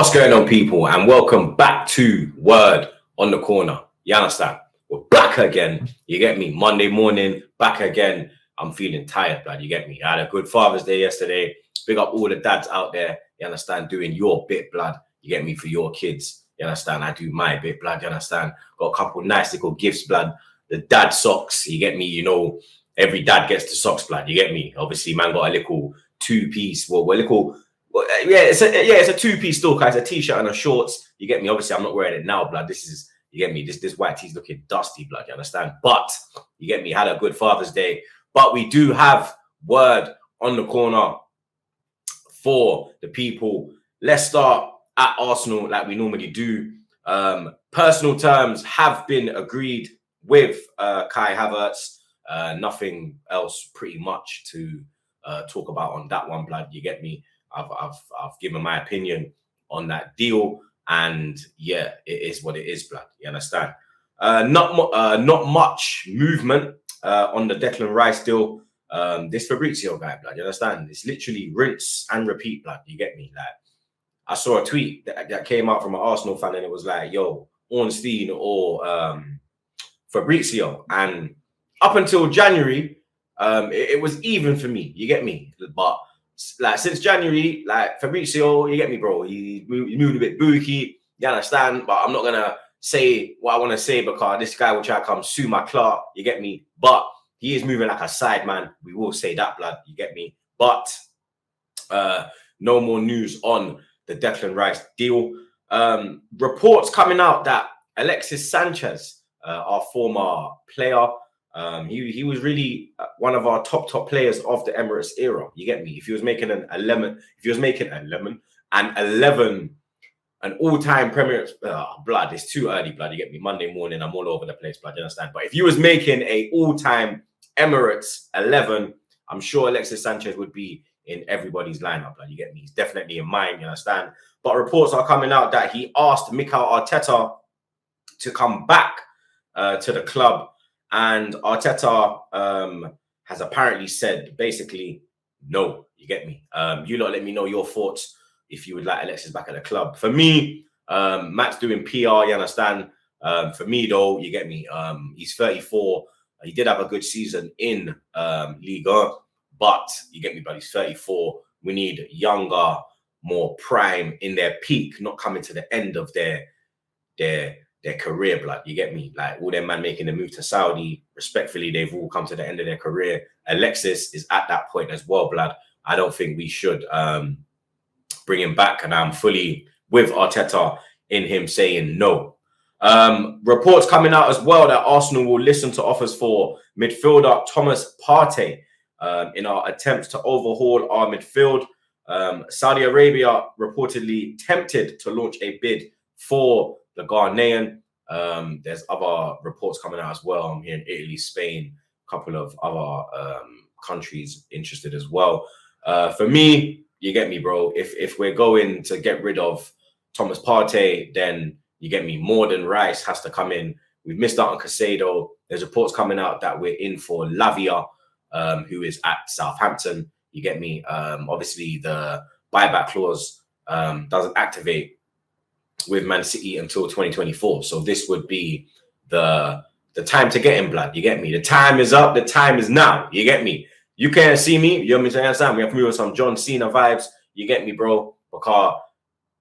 What's going on, people, and welcome back to Word on the Corner. You understand? We're back again. You get me? Monday morning, back again. I'm feeling tired, blood. You get me? I had a good Father's Day yesterday. Big up all the dads out there. You understand? Doing your bit, blood. You get me? For your kids. You understand? I do my bit, blood. You understand? Got a couple nice little gifts, blood. The dad socks. You get me? You know, every dad gets the socks, blood. You get me? Obviously, man got a little two-piece. Well, it's a two-piece still, guys. A t-shirt and a shorts. You get me? Obviously, I'm not wearing it now, blood. This is, you get me? This white tee's looking dusty, blood. You understand? But you get me? Had a good Father's Day. But we do have Word on the Corner for the people. Let's start at Arsenal like we normally do. Personal terms have been agreed with Kai Havertz. Nothing else pretty much to talk about on that one, blood. You get me? I've given my opinion on that deal, and yeah, it is what it is, blood. You understand? Not much movement on the Declan Rice deal. This Fabrizio guy, blood. You understand? It's literally rinse and repeat, blood. You get me? Like, I saw a tweet that came out from an Arsenal fan, and it was like, "Yo, Ornstein or Fabrizio," and up until January, it was even for me. You get me? But like since January, like Fabrizio, you get me, bro. He moved a bit booky. You understand? But I'm not gonna say what I want to say because this guy will try to come sue my Clark. You get me? But he is moving like a side man. We will say that, blood. You get me? But no more news on the Declan Rice deal. Reports coming out that Alexis Sanchez, our former player, he was really one of our top players of the Emirates era. You get me? If he was making an all-time Premier blood, it's too early, blood. You get me? Monday morning, I'm all over the place, blood. You understand? But if you was making a all-time Emirates 11, I'm sure Alexis Sanchez would be in everybody's lineup, blood. You get me? He's definitely in mine. You understand? But reports are coming out that he asked Mikel Arteta to come back to the club. And Arteta has apparently said, basically, no, you get me? You lot let me know your thoughts if you would like Alexis back at the club. For me, Matt's doing PR, you understand? For me, though, you get me? He's 34. He did have a good season in Liga, but you get me, but he's 34. We need younger, more prime in their peak, not coming to the end of their career, blood. You get me? Like all them man making the move to Saudi, respectfully, they've all come to the end of their career. Alexis is at that point as well, blood. I don't think we should bring him back, and I'm fully with Arteta in him saying no. Reports coming out as well that Arsenal will listen to offers for midfielder Thomas Partey in our attempts to overhaul our midfield. Saudi Arabia reportedly tempted to launch a bid for the Ghanaian. There's other reports coming out as well. I'm hearing Italy, Spain, a couple of other countries interested as well. For me, you get me, bro. If we're going to get rid of Thomas Partey, then you get me, more than Rice has to come in. We've missed out on Casado. There's reports coming out that we're in for Lavia, who is at Southampton. You get me? Obviously, the buyback clause doesn't activate with Man City until 2024. So this would be the time to get in, blood. You get me? The time is up. The time is now. You get me? You can't see me. You understand? We have to move with some John Cena vibes. You get me, bro? Because,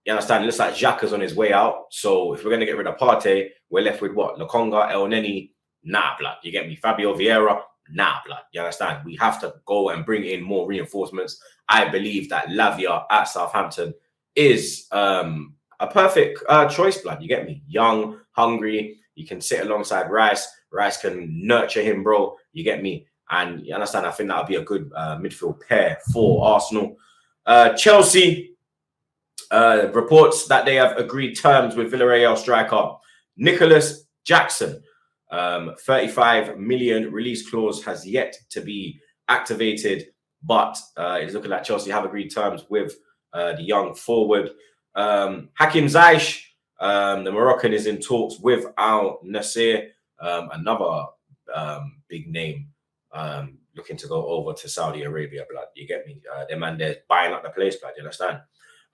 you understand, it looks like Xhaka's on his way out. So if we're going to get rid of Partey, we're left with what? Lokonga, El Neni? Nah, blood. You get me? Fabio Vieira? Nah, blood. You understand? We have to go and bring in more reinforcements. I believe that Lavia at Southampton is a perfect choice, blood. You get me? Young, hungry. You can sit alongside Rice. Rice can nurture him, bro. You get me? And you understand? I think that would be a good midfield pair for Arsenal. Chelsea reports that they have agreed terms with Villarreal striker Nicholas Jackson. 35 million release clause has yet to be activated, but it's looking like Chelsea have agreed terms with the young forward. Hakim Ziyech, the Moroccan, is in talks with Al Nassr, another big name, looking to go over to Saudi Arabia, blood. You get me? Them man, they're buying up the place, blood. You understand?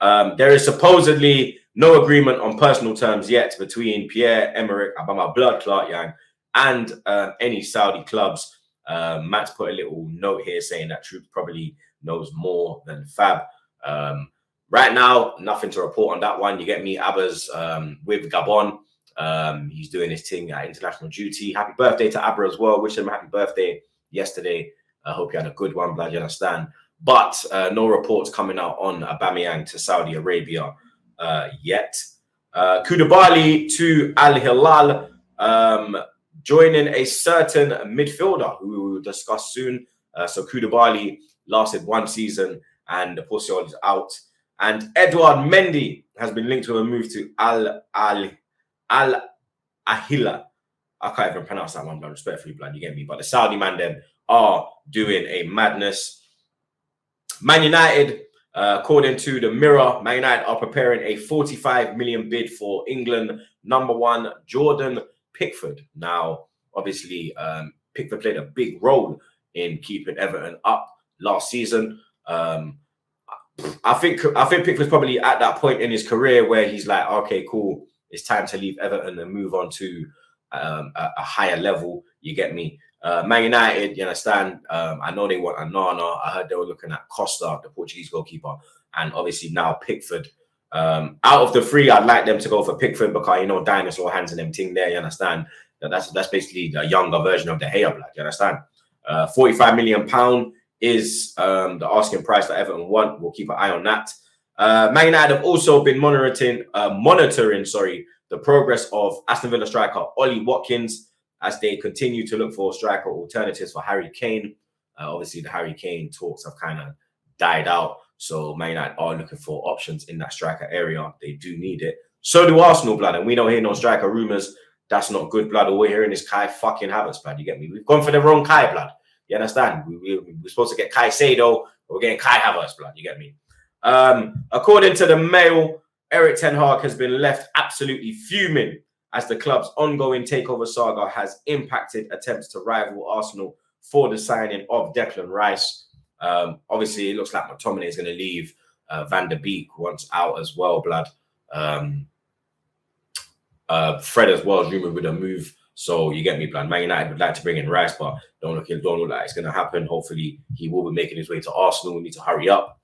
There is supposedly no agreement on personal terms yet between Pierre-Emerick Aubameyang, blood clot Yang, and any Saudi clubs. Matt's put a little note here saying that Troop probably knows more than Fab. Right now, nothing to report on that one. You get me, Abba's with Gabon. He's doing his thing at international duty. Happy birthday to Abba as well. Wish him a happy birthday yesterday. I hope you had a good one, blood, you understand. But no reports coming out on Aubameyang to Saudi Arabia yet. Koulibaly to Al Hilal, joining a certain midfielder who we will discuss soon. So Koulibaly lasted 1 season and the Portugal is out. And Edouard Mendy has been linked with a move to Al Ahila. I can't even pronounce that one, but respectfully, blood, you get me. But the Saudi man then are doing a madness. Man United, according to the Mirror, Man United are preparing a 45 million bid for England #1 Jordan Pickford. Now, obviously, Pickford played a big role in keeping Everton up last season. I think Pickford's probably at that point in his career where he's like, okay, cool, it's time to leave Everton and move on to a higher level. You get me? Man United, you understand? I know they want Anana. I heard they were looking at Costa, the Portuguese goalkeeper, and obviously now Pickford. Out of the three, I'd like them to go for Pickford because, you know, dinosaur hands and them thing there. You understand? That's basically the younger version of the Gea blood. You understand? £45 million is the asking price that Everton want. We'll keep an eye on that. Man United have also been monitoring the progress of Aston Villa striker Ollie Watkins as they continue to look for striker alternatives for Harry Kane. Obviously, the Harry Kane talks have kind of died out, so Man United are looking for options in that striker area. They do need it. So do Arsenal, blood, and we don't hear no striker rumours. That's not good, blood. All we're hearing is Kai fucking Havertz, blood. You get me? We've gone for the wrong Kai, blood. You understand? We're supposed to get Kai Sado, but we're getting Kai Havertz, blood. You get me? According to the Mail, Erik ten Hag has been left absolutely fuming as the club's ongoing takeover saga has impacted attempts to rival Arsenal for the signing of Declan Rice. Obviously, it looks like McTominay is going to leave. Van der Beek wants out as well, blood. Fred as well is rumoured with a move. So you get me, blood. Man United would like to bring in Rice, but don't look like it's going to happen. Hopefully, he will be making his way to Arsenal. We need to hurry up.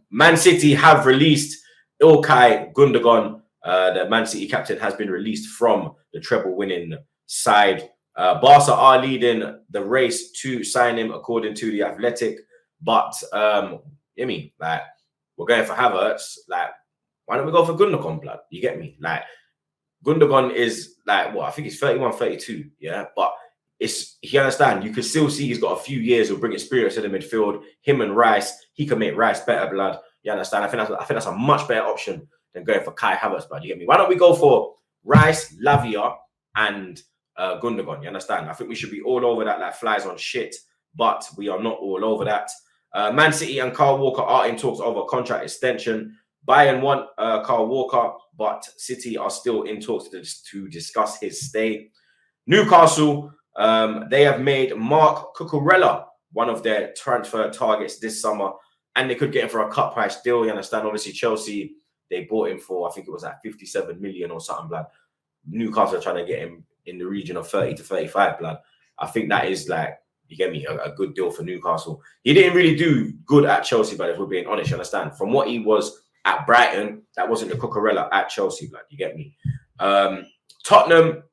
Man City have released Ilkay Gundogan. The Man City captain has been released from the treble-winning side. Barca are leading the race to sign him, according to the Athletic. But like, we're going for Havertz. Like, why don't we go for Gundogan, blood? You get me? Like, Gundogan is like, what? I think he's 31, 32. Yeah, but you understand? You can still see he's got a few years of bringing experience to the midfield. Him and Rice, he can make Rice better, blood. You understand? I think that's a much better option than going for Kai Havertz, blood. You get me? Why don't we go for Rice, Lavia, and Gundogan? You understand? I think we should be all over that like flies on shit, but we are not all over that. Man City and Kyle Walker are in talks over contract extension. Bayern want Kyle Walker, but City are still in talks to discuss his stay. Newcastle, they have made Mark Cucurella one of their transfer targets this summer, and they could get him for a cut price deal. You understand? Obviously, Chelsea, they bought him for, I think it was like 57 million or something, blood. Newcastle are trying to get him in the region of 30 to 35, blood. I think that is like, you get me, a good deal for Newcastle. He didn't really do good at Chelsea, but if we're being honest, you understand? From what he was at Brighton, that wasn't the Cucurella at Chelsea, blood. You get me? Tottenham,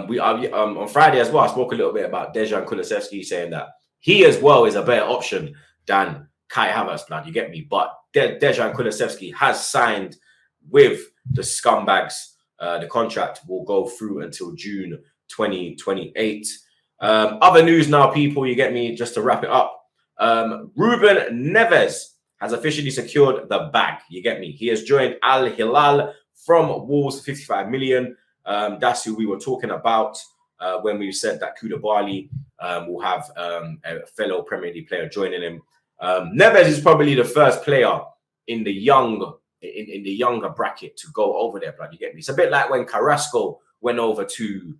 we are on Friday as well. I spoke a little bit about Dejan Kulusevski, saying that he as well is a better option than Kai Havertz, blood. You get me? But Dejan Kulusevski has signed with the Scumbags. The contract will go through until June 2028. Other news now, people, you get me, just to wrap it up. Ruben Neves has officially secured the bag. You get me? He has joined Al Hilal from Wolves, 55 million. That's who we were talking about when we said that Koulibaly will have a fellow Premier League player joining him. Neves is probably the first player in the younger bracket to go over there, blood. You get me? It's a bit like when Carrasco went over to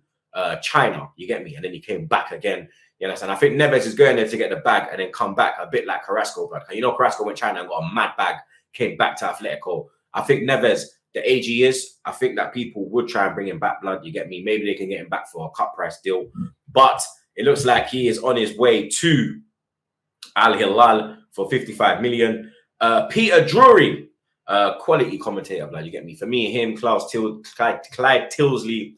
China. You get me? And then he came back again. You know, and I think Neves is going there to get the bag and then come back, a bit like Carrasco, blood. You know, Carrasco went China and got a mad bag, came back to Atletico. I think Neves, the age he is, I think that people would try and bring him back, blood. You get me? Maybe they can get him back for a cut price deal. But it looks like he is on his way to Al Hilal for 55 million. Peter Drury, quality commentator, blood. You get me? For me, him, Clyde Tilsley,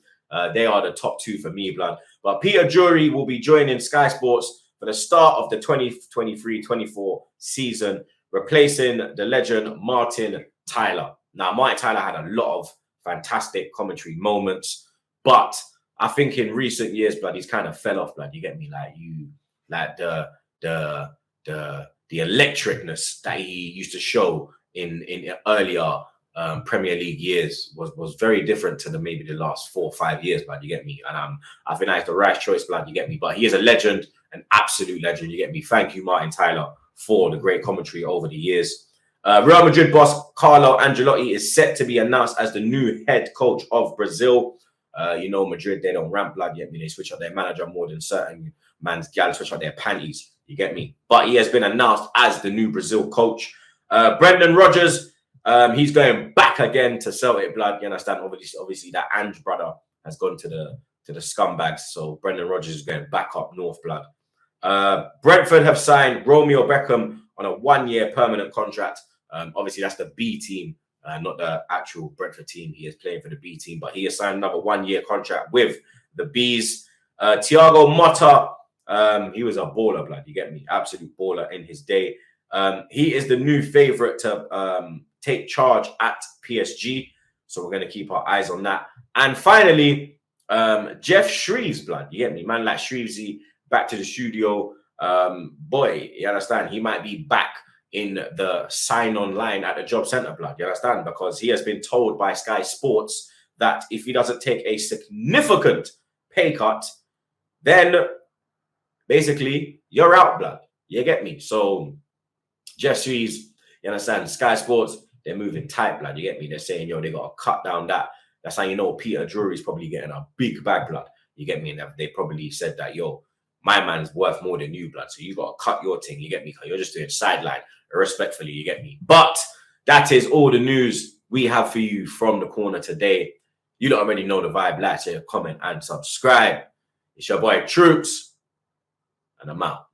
they are the top two for me, blood. But Peter Drury will be joining Sky Sports for the start of the 2023-24 season, replacing the legend Martin Tyler. Now, Martin Tyler had a lot of fantastic commentary moments, but I think in recent years, blood, he's kind of fell off, blood. You get me? Like the electricness that he used to show in earlier Premier League years was very different to maybe the last 4 or 5 years, blood. You get me? And I think that's the right choice, blood. You get me? But he is a legend, an absolute legend. You get me? Thank you, Martin Tyler, for the great commentary over the years. Real Madrid boss Carlo Ancelotti is set to be announced as the new head coach of Brazil. You know, Madrid, they don't ramp, blood. You get me? They switch up their manager more than certain man's gal switch up their panties. You get me? But he has been announced as the new Brazil coach. Brendan Rodgers, he's going back again to Celtic, blood. You understand? Obviously, that Ange brother has gone to the scumbags. So Brendan Rodgers is going back up north, blood. Brentford have signed Romeo Beckham on a 1-year permanent contract. Obviously, that's the B team, not the actual Brentford team. He is playing for the B team, but he has signed another 1-year contract with the Bees. Thiago Motta, he was a baller, blood. You get me? Absolute baller in his day. He is the new favorite to take charge at PSG. So we're going to keep our eyes on that. And finally, Jeff Shreves, blood. You get me? Man like Shrevesy back to the studio. Boy, you understand? He might be back in the sign-on line at the job centre, blood. You understand? Because he has been told by Sky Sports that if he doesn't take a significant pay cut, then basically you're out, blood. You get me? So Jeff Shreves, you understand? Sky Sports, they're moving tight, blood. You get me? They're saying, yo, they got to cut down that. That's how you know Peter Drury's probably getting a big bag, blood. You get me? And they probably said that, yo, my man's worth more than you, blood. So you got to cut your thing. You get me? Because you're just doing sideline. Respectfully, you get me? But that is all the news we have for you from the corner today. You don't already know the vibe. Like, share, comment, and subscribe. It's your boy Troops, and I'm out.